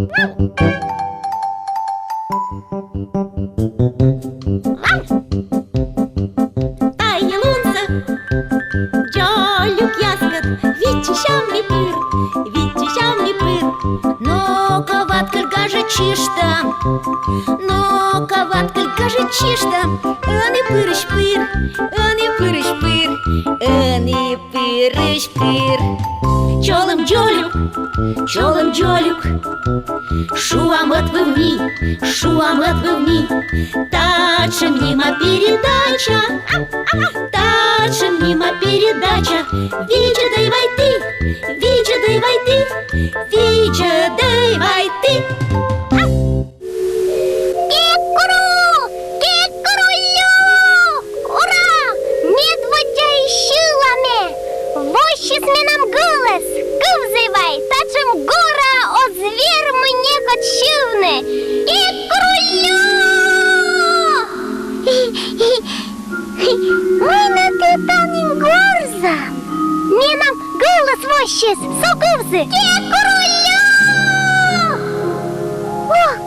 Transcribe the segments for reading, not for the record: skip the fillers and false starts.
Чолюк яскат, відчищав мій пир, відчищав мій пир. Ну, коваткаль каже, чиш там, ну, коваткаль каже, чиш там. Ани пириш пир, ани пириш пир, ани пириш пир. Чолöm дзолюк, чолöm дзолюк, шуам отвивні, шуам отвивні. Тачем мимо передача, тачем мимо передача. Вича дай войти, вича дай войти, вича дай войти. Нам голос, ковзивай, тачем гора, от звір мені кочівне. І кролю! Ми на титанім горза. Ми нам голос вощис, соковзи. І кролю! Ок,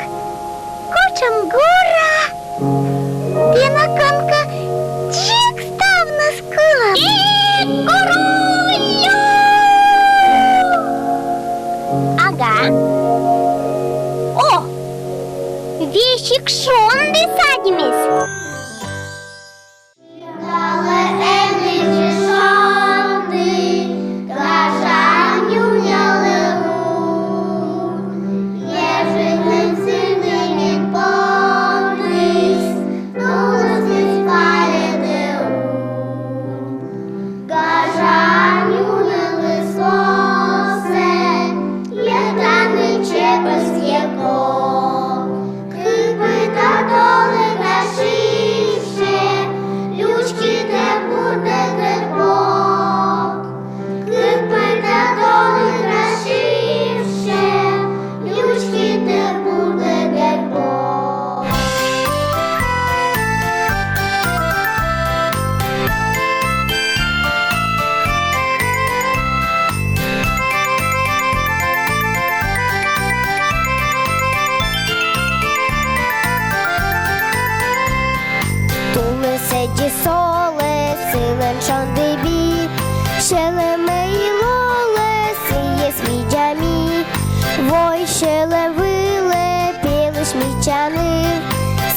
кочем гора. Пінаканка чик став на скулам. І кролю! Ага. О! Вещик шонды садимись. Ді соле, силен шондибі, шелеме і лоле, сіє сміджамі, вой шелем виле, пілиш мічани,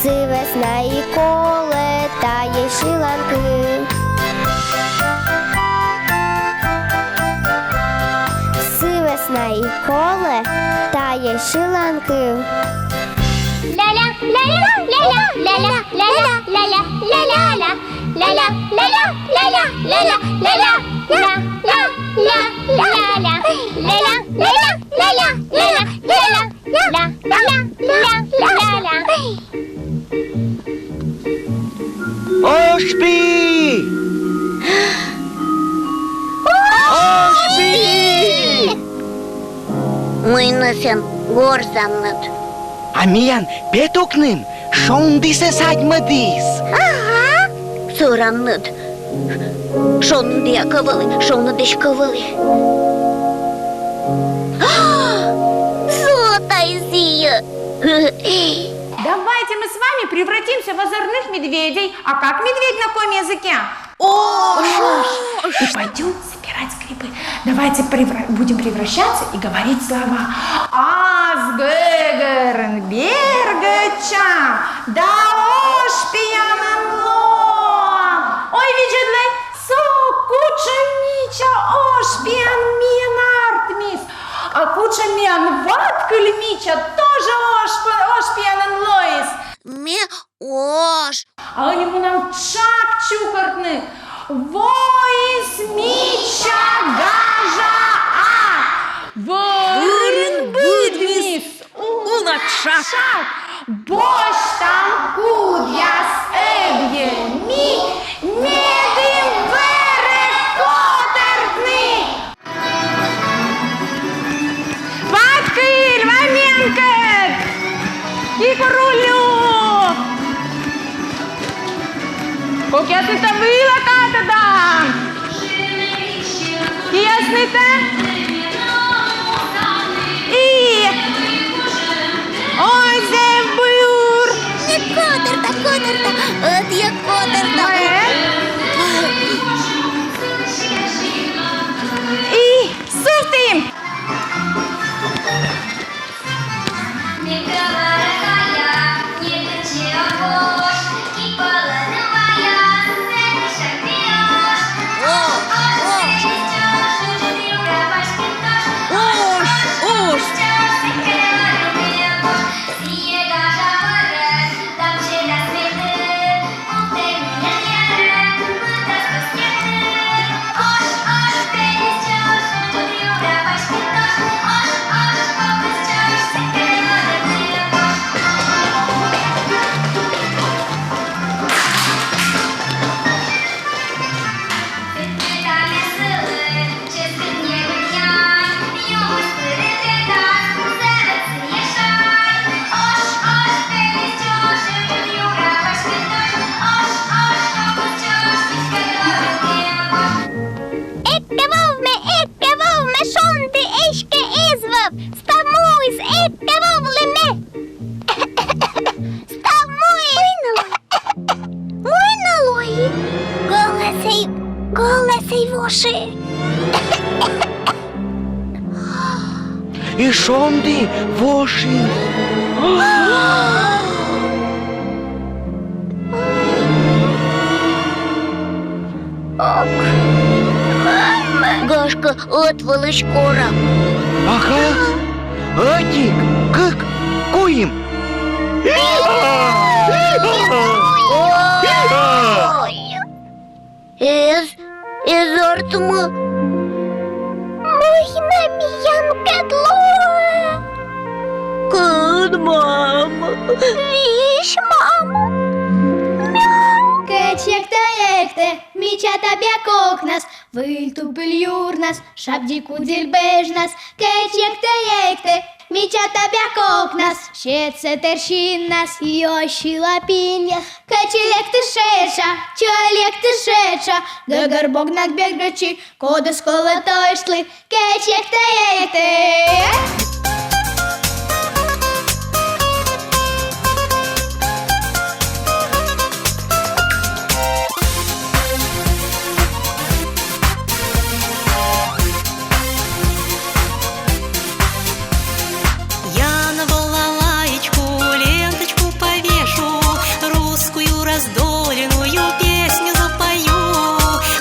сивесна і коле, та є шиланки. Сивесна і коле, та є шиланки. Ля-ля, ля-ля, ля-ля, ля-ля, ля-ля, ля-ля, ля-ля, ля-ля, ля-ля, ля-ля, ля-ля, ля-ля, ля-ля, ля-ля, ля-ля, ля-ля. Ошпі! Ошпі! Мыйнысын горзамнат. Амиян петокным шондисе садьмадис. Ага. Сорамнат. Шондия кывылы, шондыш кывылы. Золотая. Давайте мы с вами превратимся в озорных медведей. А как медведь на каком языке? И пойдем собирать грибы. Давайте будем превращаться и говорить слова. Азгэгэрн бергача, да ошпиянан лом. Ой, виджедлай, куча мича ошпиян миянартмис. А куча миян ваткаль мича тоже ошпиянан лоис. Ош. А они мы нам чак чукартны. Воис мича гажа а. Вырын будмис. Унакшак. Бош там кудяс эбье ми. Медым вере котертны. Ваткыль, ваменкет. И королю. Как ясный-то было как-то. Ясный-то. И и шонды воши. Гашка отвали скоро. Ага. Атик, как куем? Из ортма. Мухина миянкетло. Кыд, мама. Виш, мама. Кечекте, міча табя кокнас, вильту пильюрнас, шабдіку дільбежнас. Кечекте, міча табя кокнас, ще це тершіннас, йоші лапіння. Кечелекте шеша, чолекте шеша, де гарбок надбіг речі, коди сколото йшли. Кечекте. Я на балалаечку ленточку повешу, русскую раздоленную песню запою.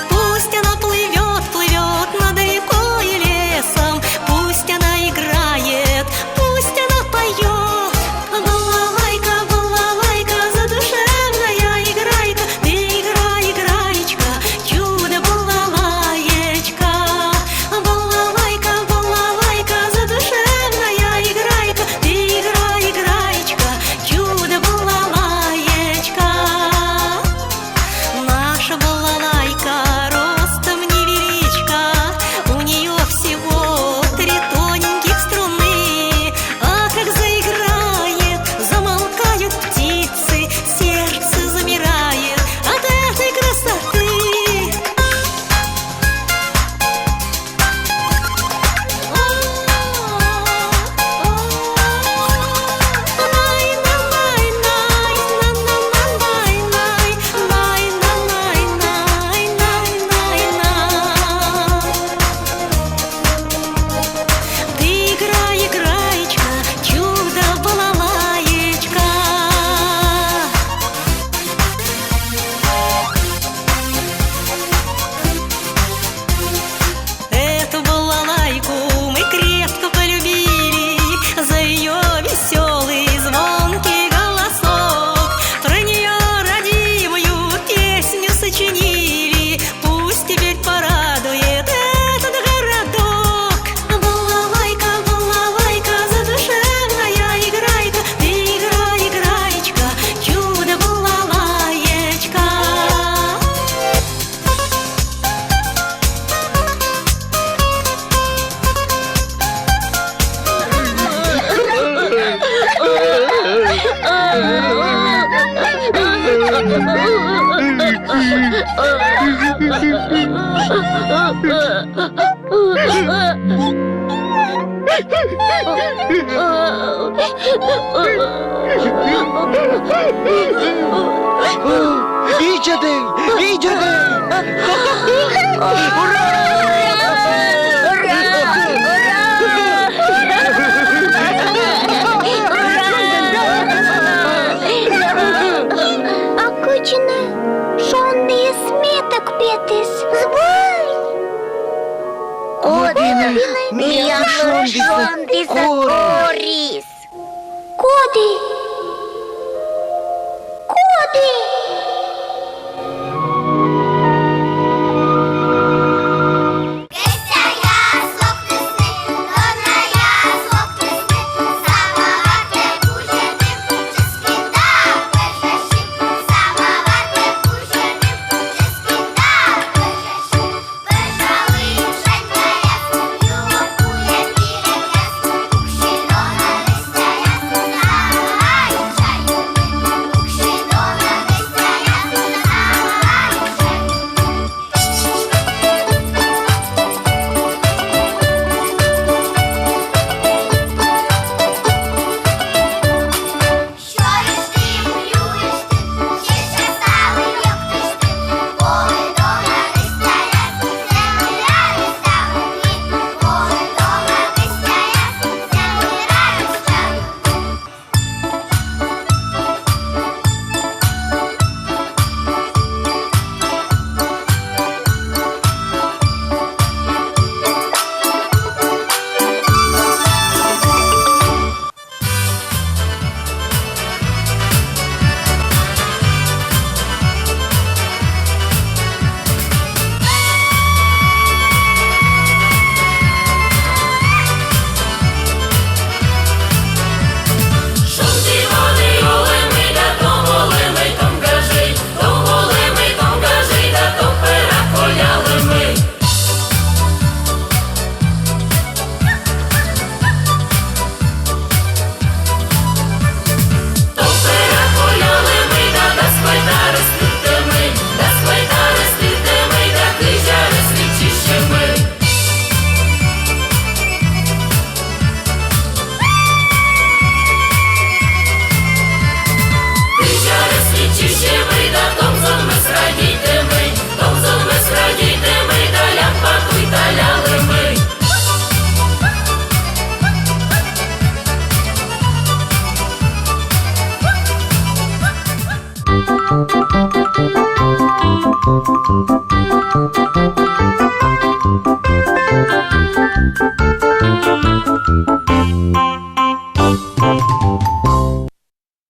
Пусть она плывет, плывет над рекой и лесом, пусть она играет, пусть она поет. Балалайка, балалайка, задушевная играйка, ты играй, играечка, чудо балалаечка. Балалайка, балалайка, задушевная играйка, ты играй, играечка, чудо балалаечка. Наша балалайка ростом невеличка, у нее всего 3 тоненьких струны. А как заиграет, замолкают птицы, сердце замирает от этой красоты. Ты играй, играечка, чудо балалаечка. Эту балалайку мы крепко полюбили за ее веселый звонкий голосок. Про нее родимую песню сочинили, пусть теперь порадует этот городок. Балалайка, балалайка, задушевная играйка, ты играй, играечка, чудо балалаечка. Иджады! Акучина, шонные сметок петис. Збай. Одина, мія шонди коріс. Коди. Коди.